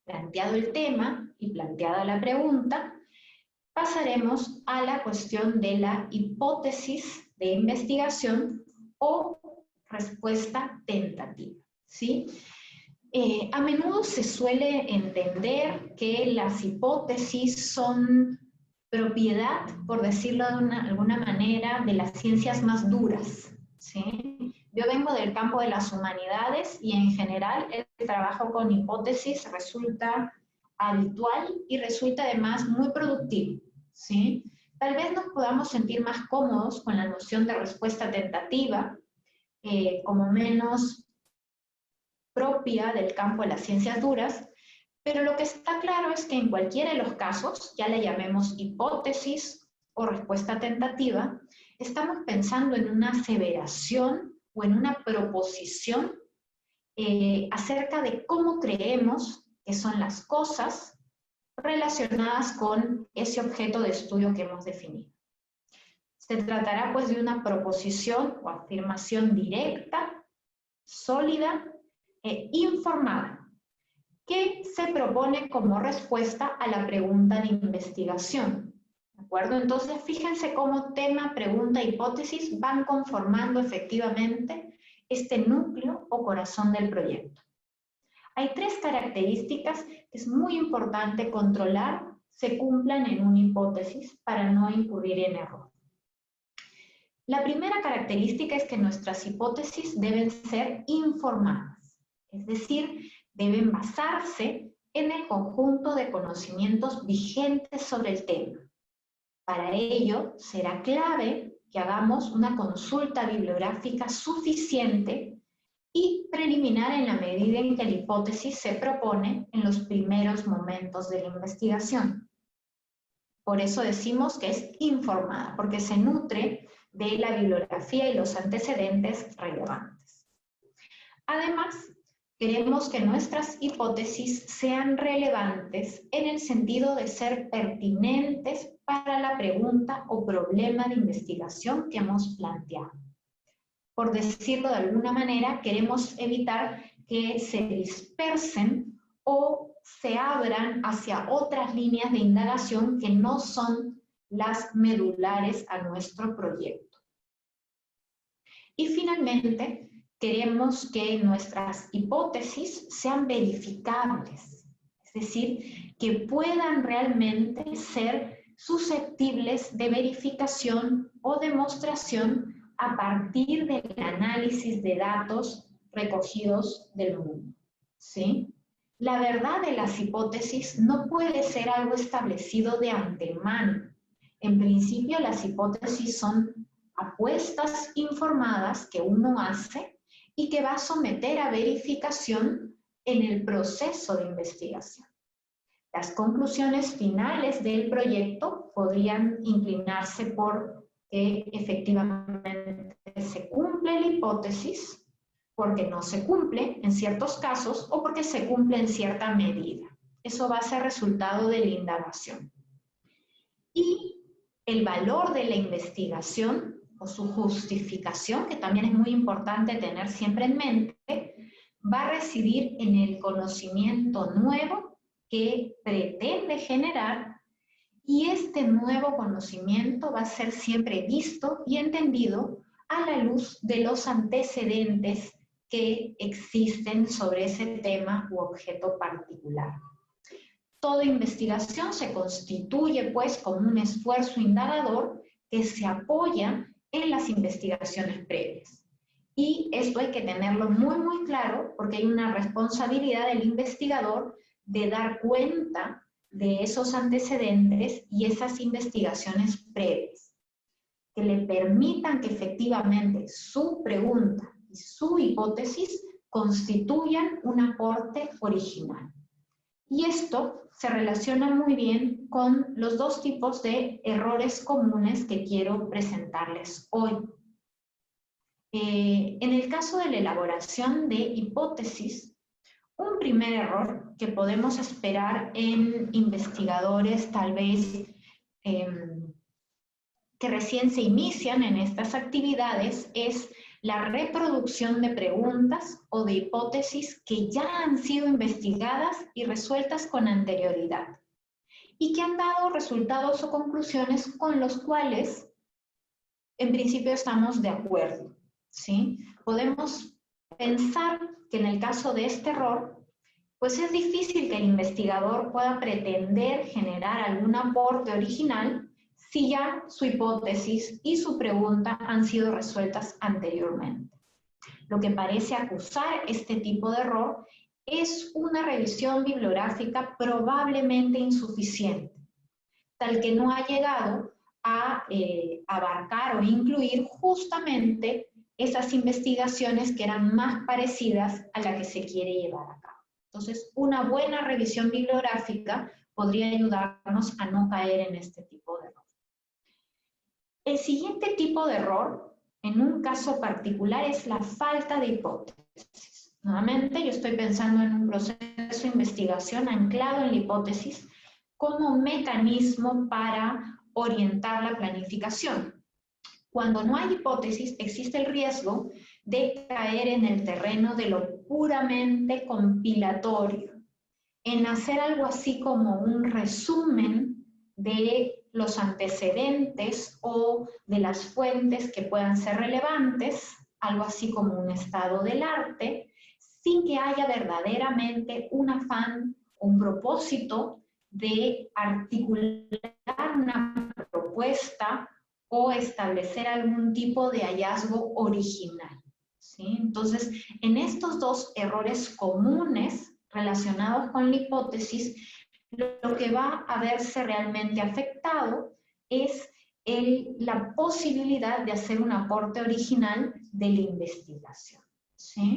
planteado el tema y planteada la pregunta, pasaremos a la cuestión de la hipótesis de investigación o respuesta tentativa, ¿sí? A menudo se suele entender que las hipótesis son propiedad, por decirlo de alguna manera, de las ciencias más duras, ¿sí? Yo vengo del campo de las humanidades y en general el trabajo con hipótesis resulta habitual y resulta además muy productivo, ¿sí? Tal vez nos podamos sentir más cómodos con la noción de respuesta tentativa, como menos propia del campo de las ciencias duras, pero lo que está claro es que en cualquiera de los casos, ya le llamemos hipótesis o respuesta tentativa, estamos pensando en una aseveración o en una proposición acerca de cómo creemos que son las cosas relacionadas con ese objeto de estudio que hemos definido. Se tratará pues de una proposición o afirmación directa, sólida e informada, que se propone como respuesta a la pregunta de investigación. ¿De acuerdo? Entonces, fíjense cómo tema, pregunta, hipótesis van conformando efectivamente este núcleo o corazón del proyecto. Hay 3 características que es muy importante controlar se cumplan en una hipótesis para no incurrir en error. La primera característica es que nuestras hipótesis deben ser informadas, es decir, deben basarse en el conjunto de conocimientos vigentes sobre el tema. Para ello, será clave que hagamos una consulta bibliográfica suficiente y preliminar en la medida en que la hipótesis se propone en los primeros momentos de la investigación. Por eso decimos que es informada, porque se nutre de la bibliografía y los antecedentes relevantes. Además, queremos que nuestras hipótesis sean relevantes en el sentido de ser pertinentes para la pregunta o problema de investigación que hemos planteado. Por decirlo de alguna manera, queremos evitar que se dispersen o se abran hacia otras líneas de indagación que no son las medulares a nuestro proyecto. Y finalmente, queremos que nuestras hipótesis sean verificables, es decir, que puedan realmente ser susceptibles de verificación o demostración a partir del análisis de datos recogidos del mundo, ¿sí? La verdad de las hipótesis no puede ser algo establecido de antemano. En principio, las hipótesis son apuestas informadas que uno hace y que va a someter a verificación en el proceso de investigación. Las conclusiones finales del proyecto podrían inclinarse por que efectivamente se cumple la hipótesis, porque no se cumple en ciertos casos o porque se cumple en cierta medida. Eso va a ser resultado de la indagación. Y el valor de la investigación o su justificación, que también es muy importante tener siempre en mente, va a residir en el conocimiento nuevo que pretende generar, y este nuevo conocimiento va a ser siempre visto y entendido a la luz de los antecedentes que existen sobre ese tema u objeto particular. Toda investigación se constituye, pues, como un esfuerzo indagador que se apoya en las investigaciones previas. Y esto hay que tenerlo muy, muy claro, porque hay una responsabilidad del investigador de dar cuenta de esos antecedentes y esas investigaciones previas, que le permitan que efectivamente su pregunta y su hipótesis constituyan un aporte original. Y esto se relaciona muy bien con los 2 tipos de errores comunes que quiero presentarles hoy. En el caso de la elaboración de hipótesis, un primer error que podemos esperar en investigadores tal vez que recién se inician en estas actividades es la reproducción de preguntas o de hipótesis que ya han sido investigadas y resueltas con anterioridad y que han dado resultados o conclusiones con los cuales en principio estamos de acuerdo, ¿sí? Podemos pensar que en el caso de este error, pues es difícil que el investigador pueda pretender generar algún aporte original si ya su hipótesis y su pregunta han sido resueltas anteriormente. Lo que parece acusar este tipo de error es una revisión bibliográfica probablemente insuficiente, tal que no ha llegado a abarcar o incluir justamente esas investigaciones que eran más parecidas a la que se quiere llevar a cabo. Entonces, una buena revisión bibliográfica podría ayudarnos a no caer en este tipo de error. El siguiente tipo de error, en un caso particular, es la falta de hipótesis. Nuevamente, yo estoy pensando en un proceso de investigación anclado en la hipótesis como mecanismo para orientar la planificación. Cuando no hay hipótesis, existe el riesgo de caer en el terreno de lo puramente compilatorio, en hacer algo así como un resumen de los antecedentes o de las fuentes que puedan ser relevantes, algo así como un estado del arte, sin que haya verdaderamente un afán, un propósito de articular una propuesta o establecer algún tipo de hallazgo original, ¿sí? Entonces, en estos dos errores comunes relacionados con la hipótesis, lo que va a verse realmente afectado es la posibilidad de hacer un aporte original de la investigación, ¿sí?